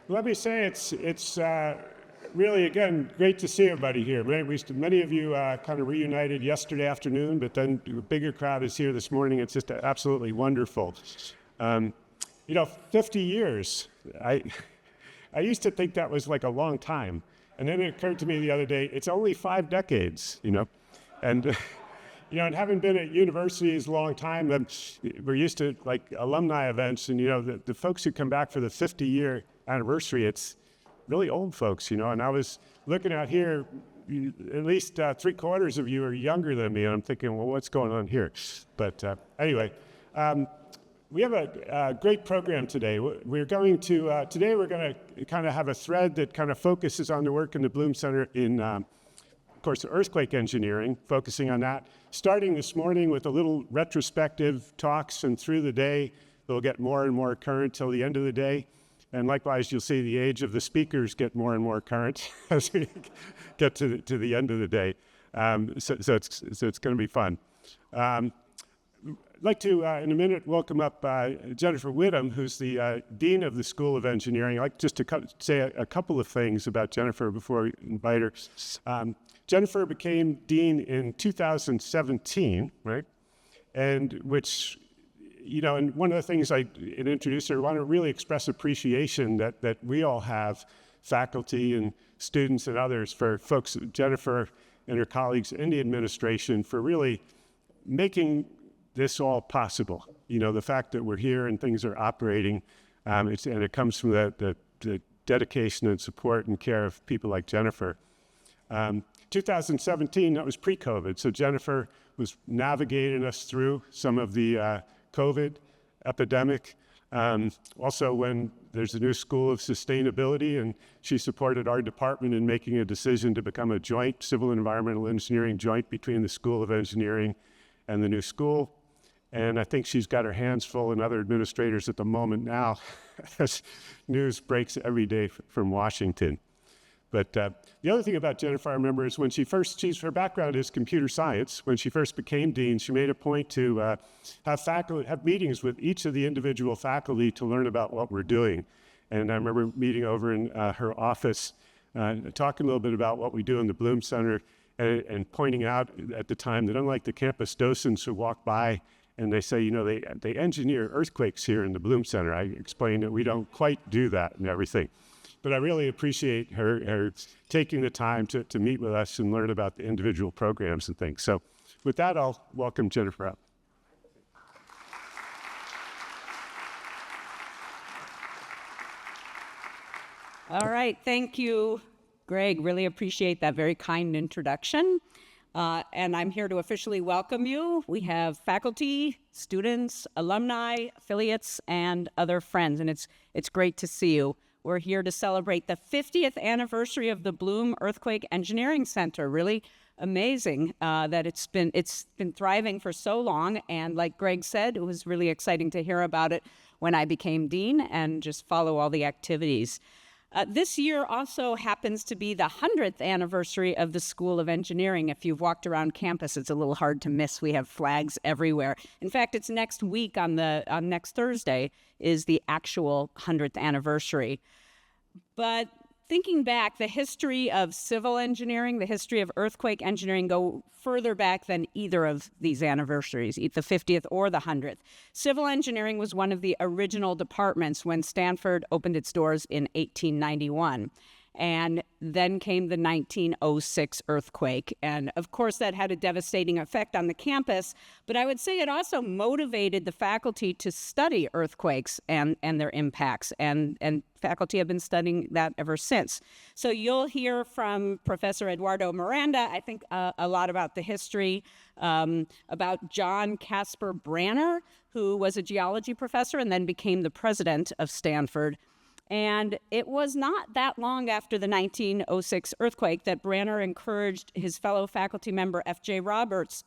Let me say it's really, again, great to see everybody here. Many of you kind of reunited yesterday afternoon, but then a bigger crowd is here this morning. It's just absolutely wonderful. 50 years. I used to think that was like a long time. And then it occurred to me the other day, it's only 5 decades, And, and having been at universities a long time, we're used to like alumni events, and, the folks who come back for the 50-year anniversary, it's really old folks, and I was looking out here, at least 3/4 of you are younger than me, and I'm thinking, well, what's going on here? But anyway, we have a great program today. We're going to kind of have a thread that kind of focuses on the work in the Blume Center in, of course, earthquake engineering, focusing on that. Starting this morning with a little retrospective talks, and through the day, they'll get more and more current till the end of the day. And likewise, you'll see the age of the speakers get more and more current as we get to the end of the day. So it's going to be fun. I'd like to, in a minute, welcome up Jennifer Widom, who's the Dean of the School of Engineering. I'd like just to say a couple of things about Jennifer before we invite her. Jennifer became Dean in 2017, right? And which, and one of the things I introduced her, I want to really express appreciation that we all have, faculty and students and others, for folks, Jennifer and her colleagues in the administration, for really making this all possible. The fact that we're here and things are operating, and it comes from the dedication and support and care of people like Jennifer. 2017, that was pre-COVID, so Jennifer was navigating us through some of the COVID epidemic. Also, when there's a new School of Sustainability, and she supported our department in making a decision to become a joint civil and environmental engineering joint between the School of Engineering and the new school. And I think she's got her hands full in other administrators at the moment now, as news breaks every day from Washington. But the other thing about Jennifer, I remember, is when her background is computer science. When she first became dean, she made a point to have meetings with each of the individual faculty to learn about what we're doing. And I remember meeting over in her office, talking a little bit about what we do in the Blume Center, and pointing out at the time that, unlike the campus docents who walk by and they say, they engineer earthquakes here in the Blume Center, I explained that we don't quite do that and everything. But I really appreciate her taking the time to meet with us and learn about the individual programs and things. So with that, I'll welcome Jennifer up. All right, thank you, Greg. Really appreciate that very kind introduction. And I'm here to officially welcome you. We have faculty, students, alumni, affiliates, and other friends, and it's great to see you. We're here to celebrate the 50th anniversary of the Blume Earthquake Engineering Center. Really amazing that it's been thriving for so long. And like Greg said, it was really exciting to hear about it when I became dean and just follow all the activities. This year also happens to be the 100th anniversary of the School of Engineering. If you've walked around campus, it's a little hard to miss. We have flags everywhere. In fact, it's next week on next Thursday is the actual 100th anniversary. But thinking back, the history of civil engineering, the history of earthquake engineering go further back than either of these anniversaries, the 50th or the 100th. Civil engineering was one of the original departments when Stanford opened its doors in 1891. And then came the 1906 earthquake. And of course, that had a devastating effect on the campus. But I would say it also motivated the faculty to study earthquakes and their impacts. And faculty have been studying that ever since. So you'll hear from Professor Eduardo Miranda, I think, a lot about the history, about John Casper Branner, who was a geology professor and then became the president of Stanford. And it was not that long after the 1906 earthquake that Branner encouraged his fellow faculty member F.J. Rogers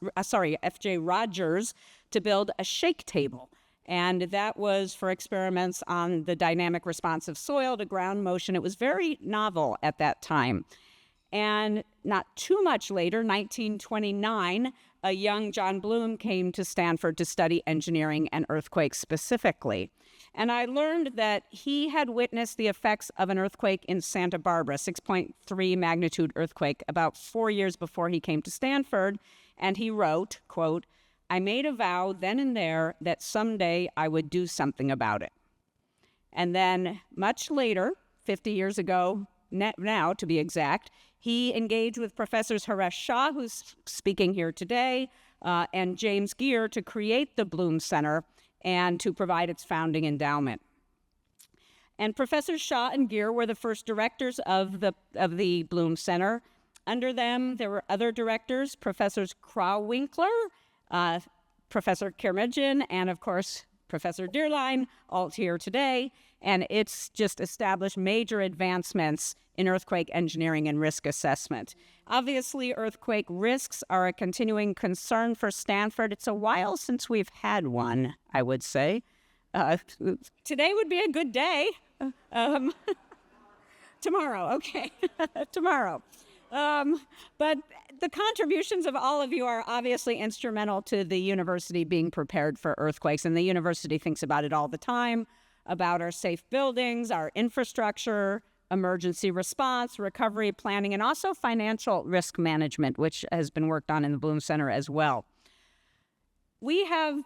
to build a shake table. And that was for experiments on the dynamic response of soil to ground motion. It was very novel at that time. And not too much later, 1929, a young John Blume came to Stanford to study engineering and earthquakes specifically. And I learned that he had witnessed the effects of an earthquake in Santa Barbara, 6.3 magnitude earthquake, about 4 years before he came to Stanford. And he wrote, quote, "I made a vow then and there that someday I would do something about it." And then much later, 50 years ago now to be exact, he engaged with Professors Haresh Shah, who's speaking here today, and James Geer to create the Blume Center and to provide its founding endowment. And Professors Shah and Geer were the first directors of the Blume Center. Under them, there were other directors, Professors Winkler, Professor Kermagin, and of course, Professor Deierlein, all here today. And it's just established major advancements in earthquake engineering and risk assessment. Obviously, earthquake risks are a continuing concern for Stanford. It's a while since we've had one, I would say. Today would be a good day. Tomorrow, okay, tomorrow. But the contributions of all of you are obviously instrumental to the university being prepared for earthquakes, and the university thinks about it all the time, about our safe buildings, our infrastructure, emergency response, recovery planning, and also financial risk management, which has been worked on in the Blume Center as well. We have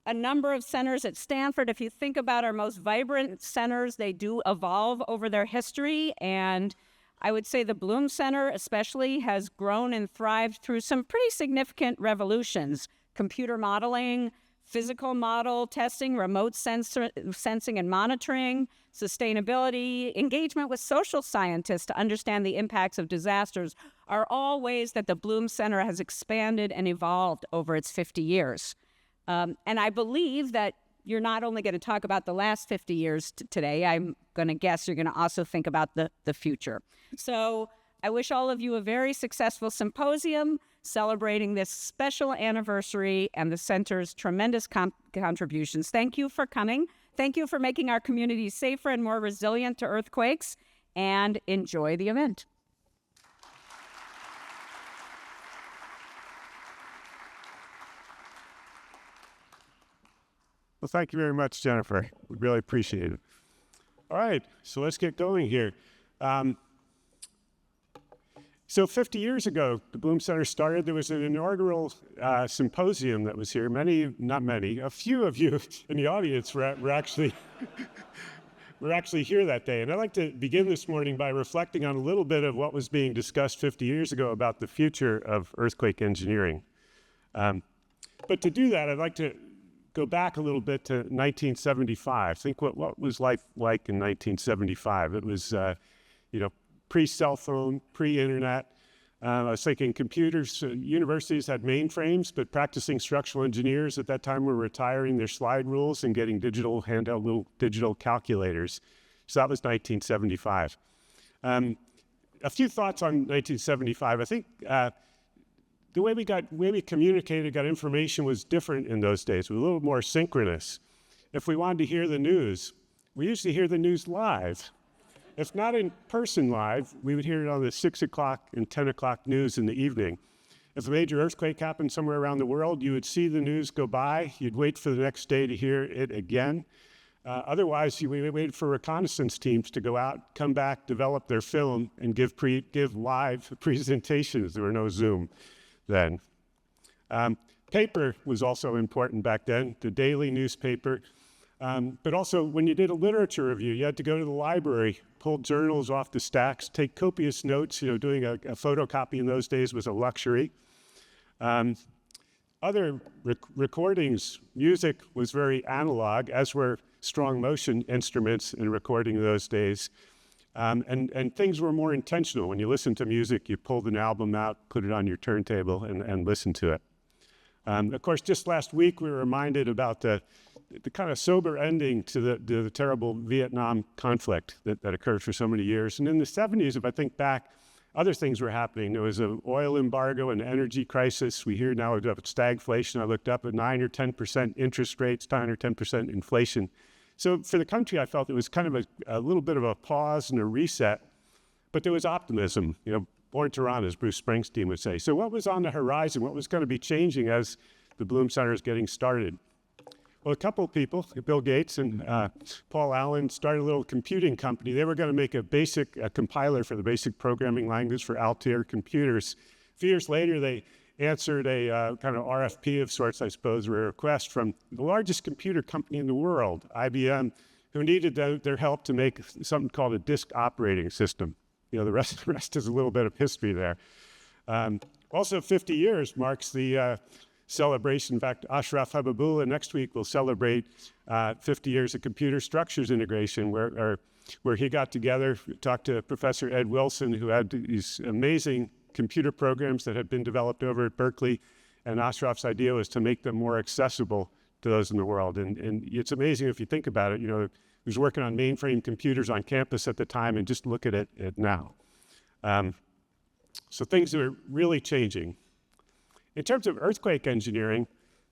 a number of centers at Stanford. If you think about our most vibrant centers, they do evolve over their history, and I would say the Blume Center especially has grown and thrived through some pretty significant revolutions: computer modeling, physical model testing, remote sensing and monitoring, sustainability, engagement with social scientists to understand the impacts of disasters are all ways that the Blume Center has expanded and evolved over its 50 years. And I believe that you're not only going to talk about the last 50 years today, I'm going to guess you're going to also think about the future. So I wish all of you a very successful symposium celebrating this special anniversary and the center's tremendous contributions. Thank you for coming. Thank you for making our community safer and more resilient to earthquakes, and enjoy the event. Well, thank you very much, Jennifer. We really appreciate it. All right, so let's get going here. So 50 years ago, the Blume Center started. There was an inaugural symposium that was here. A few of you in the audience were actually here that day. And I'd like to begin this morning by reflecting on a little bit of what was being discussed 50 years ago about the future of earthquake engineering. But to do that, I'd like to go back a little bit to 1975. Think what was life like in 1975. It was, pre-cell phone, pre-internet. I was thinking computers, universities had mainframes, but practicing structural engineers at that time were retiring their slide rules and getting handheld little digital calculators. So that was 1975. A few thoughts on 1975. I think the way we communicated, got information was different in those days. We were a little more synchronous. If we wanted to hear the news, we usually hear the news live. If not in person live, we would hear it on the 6 o'clock and 10 o'clock news in the evening. If a major earthquake happened somewhere around the world, you would see the news go by. You'd wait for the next day to hear it again. Otherwise, we waited for reconnaissance teams to go out, come back, develop their film, and give live presentations. There were no Zoom then. Paper was also important back then, the daily newspaper. But also, when you did a literature review, you had to go to the library, pull journals off the stacks, take copious notes. Doing a photocopy in those days was a luxury. Other recordings, music was very analog, as were strong motion instruments in recording in those days. And things were more intentional. When you listened to music, you pulled an album out, put it on your turntable, and listened to it. Of course, just last week, we were reminded about the kind of sober ending to the terrible Vietnam conflict that occurred for so many years. And in the 70s, if I think back, other things were happening. There was an oil embargo and energy crisis. We hear now about stagflation. I looked up at 9 or 10% interest rates, 9 or 10% inflation. So for the country, I felt it was kind of a little bit of a pause and a reset, but there was optimism, born to run, as Bruce Springsteen would say. So what was on the horizon? What was going to be changing as the Blume Center is getting started? Well, a couple of people, Bill Gates and Paul Allen, started a little computing company. They were going to make a compiler for the basic programming language for Altair computers. A few years later, they answered a kind of RFP of sorts, I suppose, or a request from the largest computer company in the world, IBM, who needed their help to make something called a disk operating system. The rest is a little bit of history there. Also, 50 years marks the celebration. In fact, Ashraf Habibullah next week will celebrate 50 years of computer structures integration, where he got together, talked to Professor Ed Wilson, who had these amazing computer programs that had been developed over at Berkeley, and Ashraf's idea was to make them more accessible to those in the world. And it's amazing if you think about it. He was working on mainframe computers on campus at the time, and just look at it now. So things are really changing. In terms of earthquake engineering,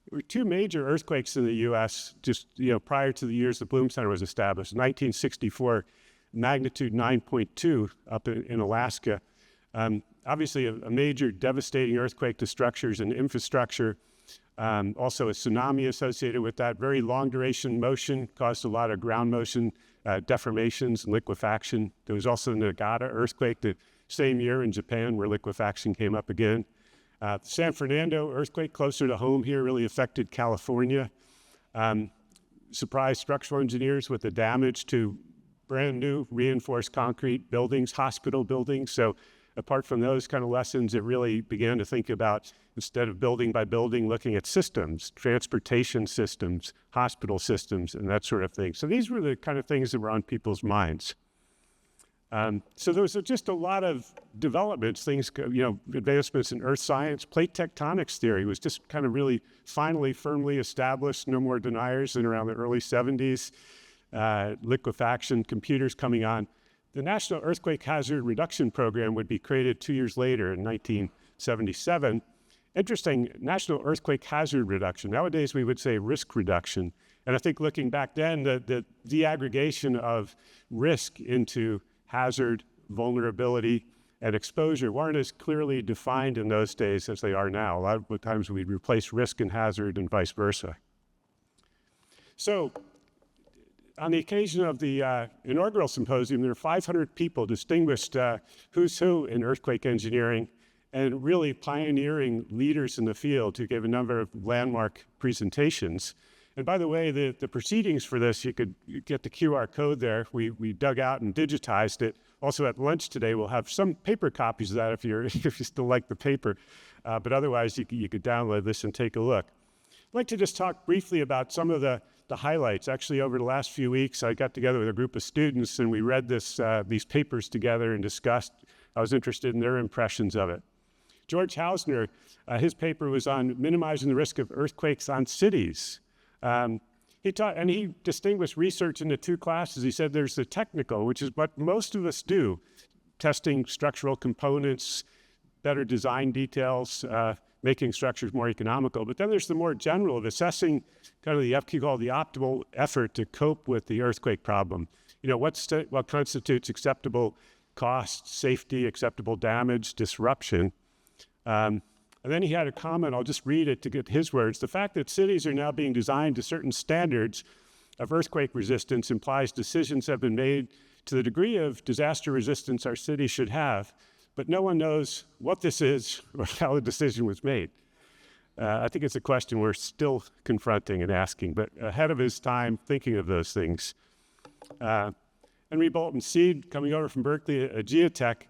there were two major earthquakes in the U.S. just prior to the years the Blume Center was established. 1964, magnitude 9.2 up in Alaska. Obviously, a major devastating earthquake to structures and infrastructure. Also a tsunami associated with that. Very long duration motion, caused a lot of ground motion deformations and liquefaction. There was also the Nagata earthquake the same year in Japan, where liquefaction came up again. The San Fernando earthquake, closer to home here, really affected California. Surprised structural engineers with the damage to brand new reinforced concrete buildings, hospital buildings. So apart from those kind of lessons, it really began to think about, instead of building by building, looking at systems, transportation systems, hospital systems, and that sort of thing. So these were the kind of things that were on people's minds. So there was just a lot of developments, advancements in earth science. Plate tectonics theory was just kind of really finally firmly established, no more deniers in around the early 70s. Liquefaction, computers coming on. The National Earthquake Hazard Reduction Program would be created 2 years later in 1977. Interesting, National Earthquake Hazard Reduction. Nowadays we would say risk reduction. And I think looking back then, the aggregation of risk into hazard, vulnerability, and exposure weren't as clearly defined in those days as they are now. A lot of times we'd replace risk and hazard and vice versa. So on the occasion of the inaugural symposium, there were 500 people, distinguished who's who in earthquake engineering, and really pioneering leaders in the field who gave a number of landmark presentations. And by the way, the proceedings for this, you could get the QR code there. We dug out and digitized it. Also at lunch today, we'll have some paper copies of that if you still like the paper. But otherwise, you could download this and take a look. I'd like to just talk briefly about some of the highlights. Actually, over the last few weeks, I got together with a group of students and we read these papers together and discussed. I was interested in their impressions of it. George Hausner, his paper was on minimizing the risk of earthquakes on cities. He taught, and he distinguished research into two classes. He said there's the technical, which is what most of us do, testing structural components, better design details, making structures more economical. But then there's the more general of assessing kind of what you call the optimal effort to cope with the earthquake problem. What constitutes acceptable cost, safety, acceptable damage, disruption. And then he had a comment, I'll just read it to get his words. The fact that cities are now being designed to certain standards of earthquake resistance implies decisions have been made to the degree of disaster resistance our city should have, but no one knows what this is or how the decision was made. I think it's a question we're still confronting and asking, but ahead of his time thinking of those things. Henry Bolton Seed, coming over from Berkeley, a geotech,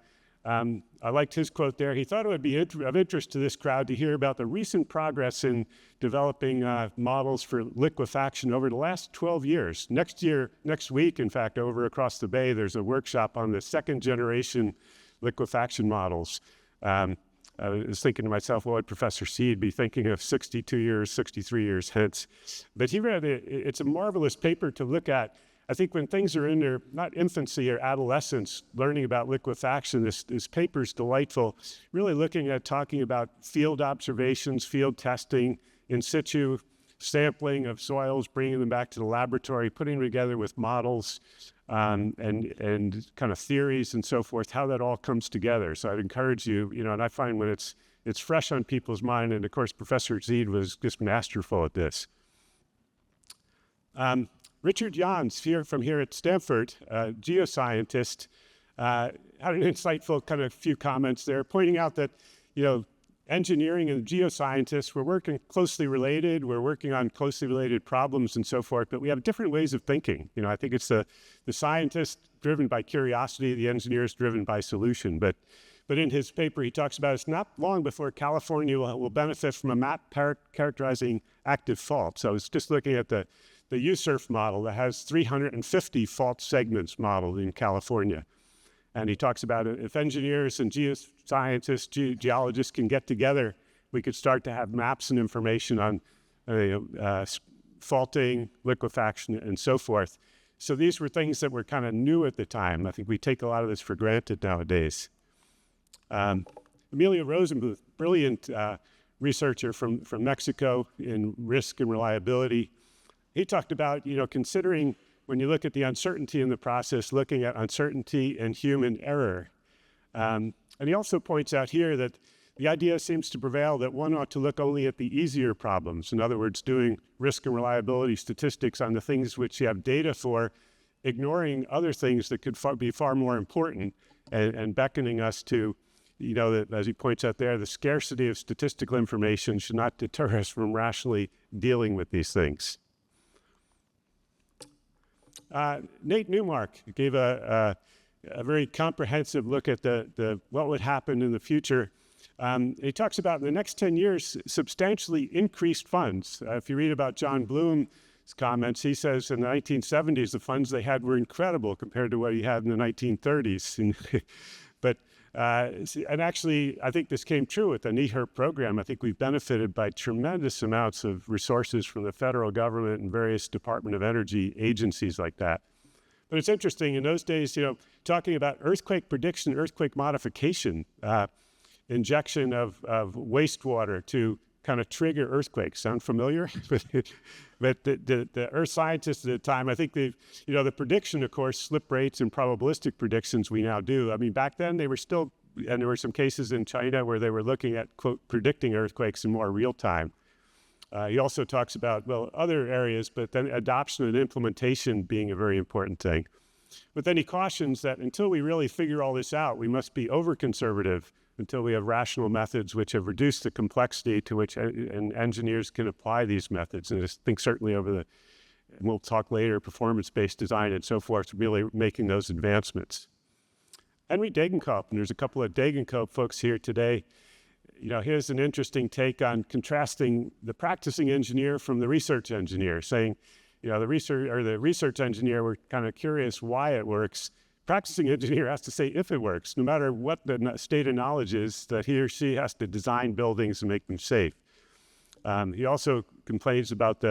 I liked his quote there. He thought it would be of interest to this crowd to hear about the recent progress in developing models for liquefaction over the last 12 years. Next week, in fact, over across the bay, there's a workshop on the second generation liquefaction models. I was thinking to myself, what would Professor Seed be thinking of 62 years, 63 years hence? But he read it. It's a marvelous paper to look at. I think when things are in their, not infancy or adolescence, learning about liquefaction, this paper is delightful. Really looking at talking about field observations, field testing, in situ sampling of soils, bringing them back to the laboratory, putting them together with models and kind of theories and so forth, how that all comes together. So I'd encourage you, and I find when it's fresh on people's mind, and of course Professor Seed was just masterful at this. Richard Jans, from here at Stanford, a geoscientist, had an insightful kind of few comments there, pointing out that, engineering and geoscientists, we're working closely related, we're working on closely related problems and so forth, but we have different ways of thinking. I think it's the scientist driven by curiosity, the engineers driven by solution. But in his paper, he talks about it's not long before California will benefit from a map characterizing active faults. So I was just looking at the USURF model that has 350 fault segments modeled in California. And he talks about if engineers and geoscientists, geologists can get together, we could start to have maps and information on faulting, liquefaction, and so forth. So these were things that were kind of new at the time. I think we take a lot of this for granted nowadays. Emilio Rosenbluth, brilliant researcher from Mexico in risk and reliability. He talked about, considering when you look at the uncertainty in the process, looking at uncertainty and human error. And he also points out here that the idea seems to prevail that one ought to look only at the easier problems. In other words, doing risk and reliability statistics on the things which you have data for, ignoring other things that could be far more important and beckoning us to, that, as he points out there, the scarcity of statistical information should not deter us from rationally dealing with these things. Nate Newmark gave a very comprehensive look at what would happen in the future. He talks about in the next 10 years, substantially increased funds. If you read about John Blume's comments, he says in the 1970s, the funds they had were incredible compared to what he had in the 1930s. And actually, I think this came true with the NEHRP program. I think we've benefited by tremendous amounts of resources from the federal government and various Department of Energy agencies like that. But it's interesting, in those days, talking about earthquake prediction, earthquake modification, injection of wastewater to kind of trigger earthquakes. Sound familiar? But the earth scientists at the time, I think the prediction, of course, slip rates and probabilistic predictions we now do. I mean, back then they were still, and there were some cases in China where they were looking at, quote, predicting earthquakes in more real time. He also talks about, other areas, but then adoption and implementation being a very important thing. But then he cautions that until we really figure all this out, we must be over-conservative until we have rational methods which have reduced the complexity to which engineers can apply these methods. And I think certainly and we'll talk later, performance-based design and so forth, really making those advancements. Henry Degenkolb, and there's a couple of Degenkolb folks here today. Here's an interesting take on contrasting the practicing engineer from the research engineer, saying, the research engineer, we're kind of curious why it works. Practicing engineer has to say if it works, no matter what the state of knowledge is, that he or she has to design buildings and make them safe. He also complains about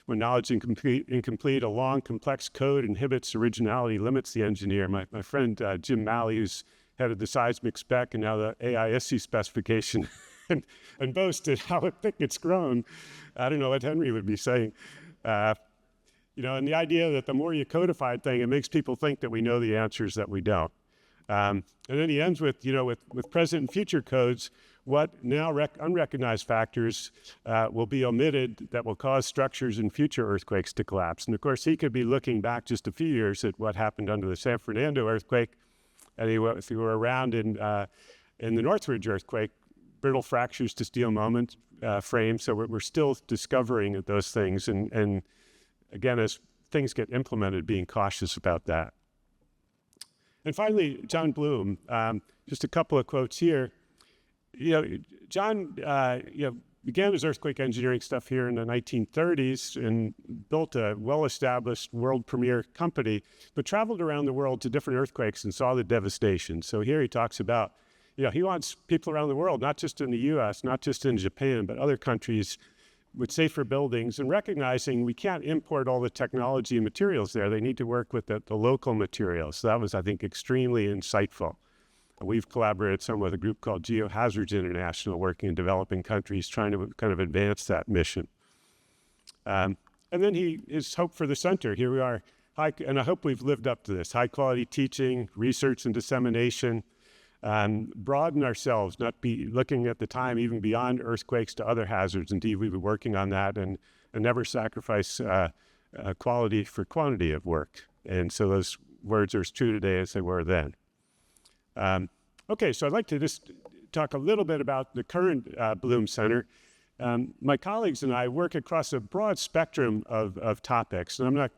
when knowledge is incomplete, a long, complex code inhibits originality, limits the engineer. My friend Jim Malley, who's head of the seismic spec and now the AISC specification, and boasted how thick it's grown. I don't know what Henry would be saying. And the idea that the more you codify a thing, it makes people think that we know the answers that we don't. And then he ends with, with present and future codes, what now unrecognized factors will be omitted that will cause structures in future earthquakes to collapse. And of course, he could be looking back just a few years at what happened under the San Fernando earthquake. And if you were around in the Northridge earthquake, brittle fractures to steel frames. So we're still discovering those things. And again, as things get implemented, being cautious about that. And finally, John Blume, just a couple of quotes here. John, began his earthquake engineering stuff here in the 1930s and built a well-established world premier company, but traveled around the world to different earthquakes and saw the devastation. So here he talks about, he wants people around the world, not just in the U.S., not just in Japan, but other countries with safer buildings, and recognizing we can't import all the technology and materials there. They need to work with the local materials. So that was, I think, extremely insightful. We've collaborated some with a group called Geohazards International, working in developing countries, trying to kind of advance that mission. And then his hope for the center. Here we are, and I hope we've lived up to this, high quality teaching, research and dissemination, broaden ourselves, not be looking at the time even beyond earthquakes to other hazards. Indeed, we've been working on that and never sacrifice quality for quantity of work. And so those words are as true today as they were then. Okay, so I'd like to just talk a little bit about the current Blume Center. My colleagues and I work across a broad spectrum of topics, and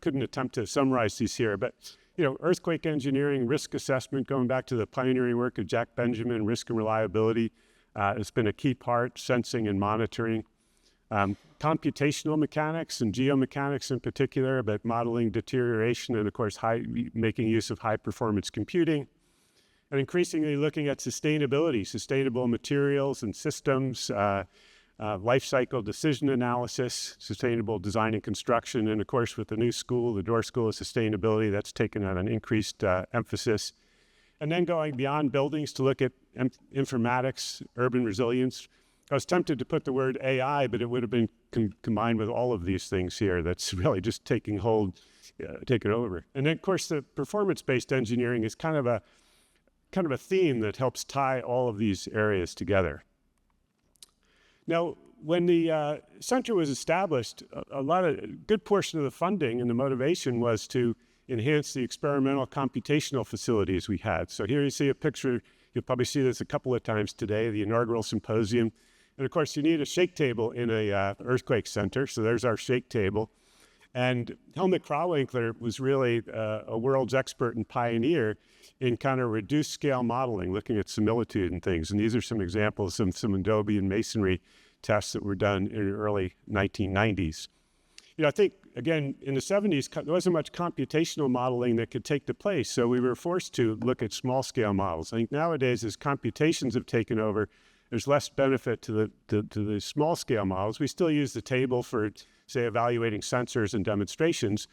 couldn't attempt to summarize these here, but earthquake engineering, risk assessment, going back to the pioneering work of Jack Benjamin, risk and reliability, has been a key part, sensing and monitoring. Computational mechanics and geomechanics in particular, but modeling deterioration and of course making use of high performance computing. And increasingly looking at sustainability, sustainable materials and systems, life cycle decision analysis, sustainable design and construction, and of course with the new school, the Door School of Sustainability, that's taken on an increased emphasis. And then going beyond buildings to look at informatics, urban resilience. I was tempted to put the word AI, but it would have been combined with all of these things here. That's really just taking hold, taking over. And then of course the performance-based engineering is kind of a theme that helps tie all of these areas together. Now, when the center was established, a good portion of the funding and the motivation was to enhance the experimental computational facilities we had. So here you see a picture, you'll probably see this a couple of times today, the inaugural symposium. And of course, you need a shake table in a earthquake center. So there's our shake table. And Helmut Krawwinkler was really a world's expert and pioneer in kind of reduced scale modeling, looking at similitude and things. And these are some examples of some adobe and masonry tests that were done in the early 1990s. I think, again, in the 70s, there wasn't much computational modeling that could take the place. So we were forced to look at small scale models. I think nowadays, as computations have taken over, there's less benefit to the small scale models. We still use the table for, say, evaluating sensors and demonstrations.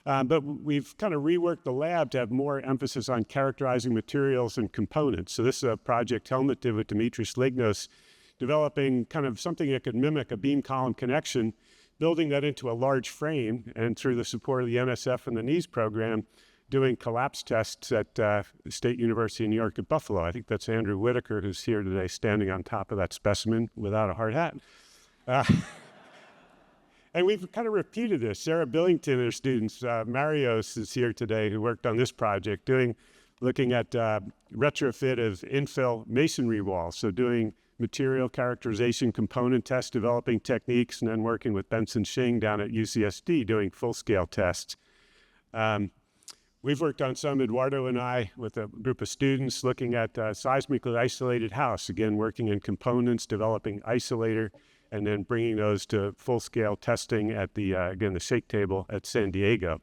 But we've kind of reworked the lab to have more emphasis on characterizing materials and components. So this is a project Helmut did with Dimitris Lignos, developing kind of something that could mimic a beam column connection, building that into a large frame, and through the support of the NSF and the NEES program, doing collapse tests at the State University of New York at Buffalo. I think that's Andrew Whitaker, who's here today standing on top of that specimen without a hard hat. And we've kind of repeated this. Sarah Billington and her students, Marios is here today, who worked on this project, looking at retrofit of infill masonry walls. So doing material characterization, component tests, developing techniques, and then working with Benson Shing down at UCSD doing full-scale tests. We've worked on some, Eduardo and I, with a group of students looking at seismically isolated house, again, working in components, developing isolator, and then bringing those to full-scale testing at the, again, the shake table at San Diego.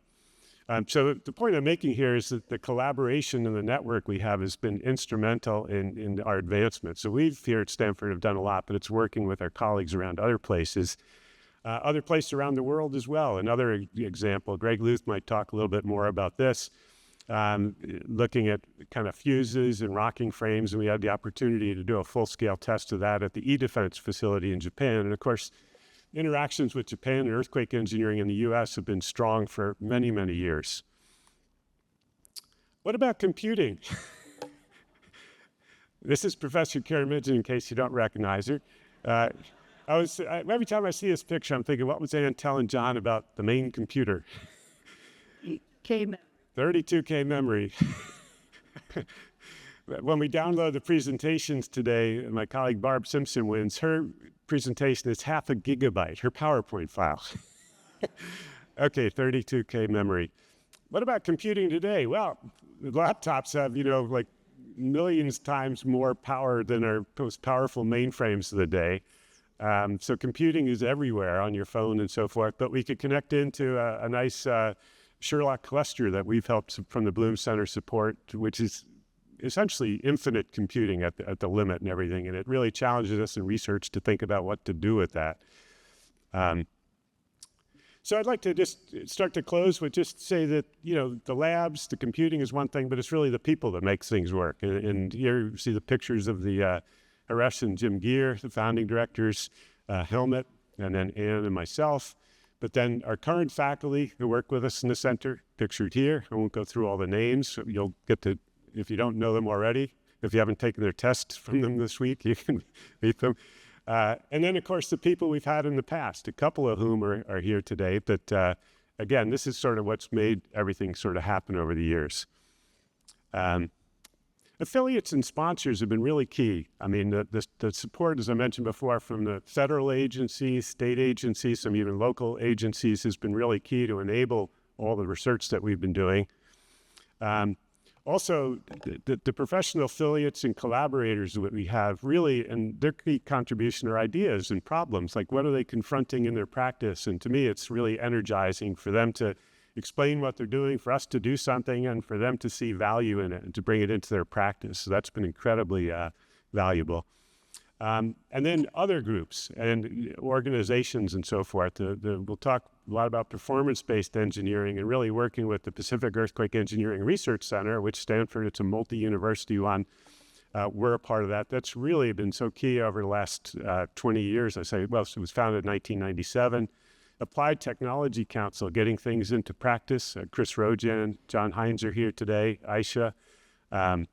So the point I'm making here is that the collaboration and the network we have has been instrumental in our advancement. So we've here at Stanford have done a lot, but it's working with our colleagues around other places around the world as well. Another example, Greg Luth might talk a little bit more about this, looking at kind of fuses and rocking frames, and we had the opportunity to do a full-scale test of that at the E-Defense facility in Japan. And of course, interactions with Japan and earthquake engineering in the US have been strong for many, many years. What about computing? This is Professor Karamidjan, in case you don't recognize her. Every time I see this picture, I'm thinking, what was Ann telling John about the main computer? 32K memory. When we download the presentations today, my colleague Barb Simpson wins. Her presentation is 0.5 gigabyte, her PowerPoint file. Okay, 32K memory. What about computing today? Well, the laptops have, like millions times more power than our most powerful mainframes of the day. So computing is everywhere on your phone and so forth, but we could connect into a nice Sherlock cluster that we've helped from the Blume Center support, which is essentially infinite computing at the limit and everything. And it really challenges us in research to think about what to do with that. So I'd like to just start to close with just say that, the labs, the computing is one thing, but it's really the people that makes things work. And here you see the pictures of the Haresh and Jim Geer, the founding directors, Helmut, and then Ann and myself. But then our current faculty who work with us in the center, pictured here. I won't go through all the names. You'll get to, if you don't know them already, if you haven't taken their tests from them this week, you can meet them. And then, of course, the people we've had in the past, a couple of whom are here today, but again, this is sort of what's made everything sort of happen over the years. Affiliates and sponsors have been really key. I mean, the support, as I mentioned before, from the federal agencies, state agencies, some even local agencies has been really key to enable all the research that we've been doing. Also, the professional affiliates and collaborators that we have really, and their key contribution are ideas and problems, like what are they confronting in their practice? And to me, it's really energizing for them to explain what they're doing, for us to do something, and for them to see value in it and to bring it into their practice. So that's been incredibly valuable. And then other groups and organizations and so forth. We'll talk a lot about performance-based engineering and really working with the Pacific Earthquake Engineering Research Center, which Stanford, it's a multi-university one. We're a part of that. That's really been so key over the last 20 years. I say, well, it was founded in 1997. Applied Technology Council, getting things into practice. Chris Rojan, John Hines are here today, Aisha. And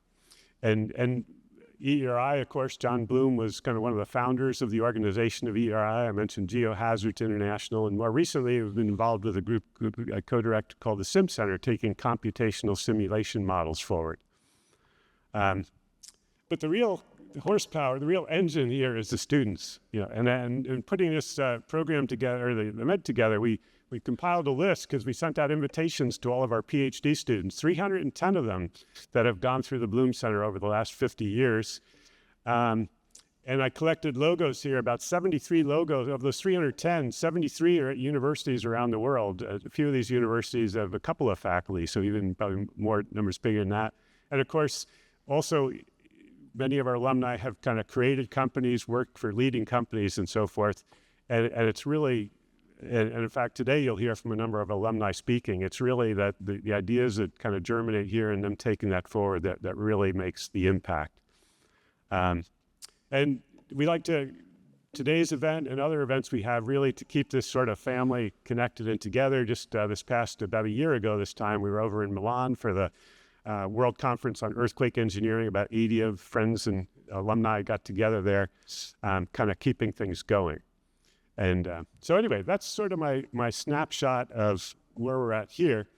EERI, of course, John Blume was kind of one of the founders of the organization of EERI. I mentioned Geohazards International, and more recently we've been involved with a group I co-direct called the Sim Center, taking computational simulation models forward. But the real horsepower, the real engine here is the students, and putting this program together, or the event together, we compiled a list because we sent out invitations to all of our PhD students, 310 of them that have gone through the Blume Center over the last 50 years. And I collected logos here, about 73 logos. Of those 310, 73 are at universities around the world. A few of these universities have a couple of faculty, so even probably more numbers bigger than that. And of course, also, many of our alumni have kind of created companies, worked for leading companies and so forth. And it's really, and in fact, today you'll hear from a number of alumni speaking. It's really that the ideas that kind of germinate here and them taking that forward that really makes the impact. And we like to, today's event and other events we have really to keep this sort of family connected and together. Just this past, about a year ago this time, we were over in Milan for the World Conference on Earthquake Engineering. About 80 of friends and alumni got together there, kind of keeping things going. And so anyway, that's sort of my snapshot of where we're at here.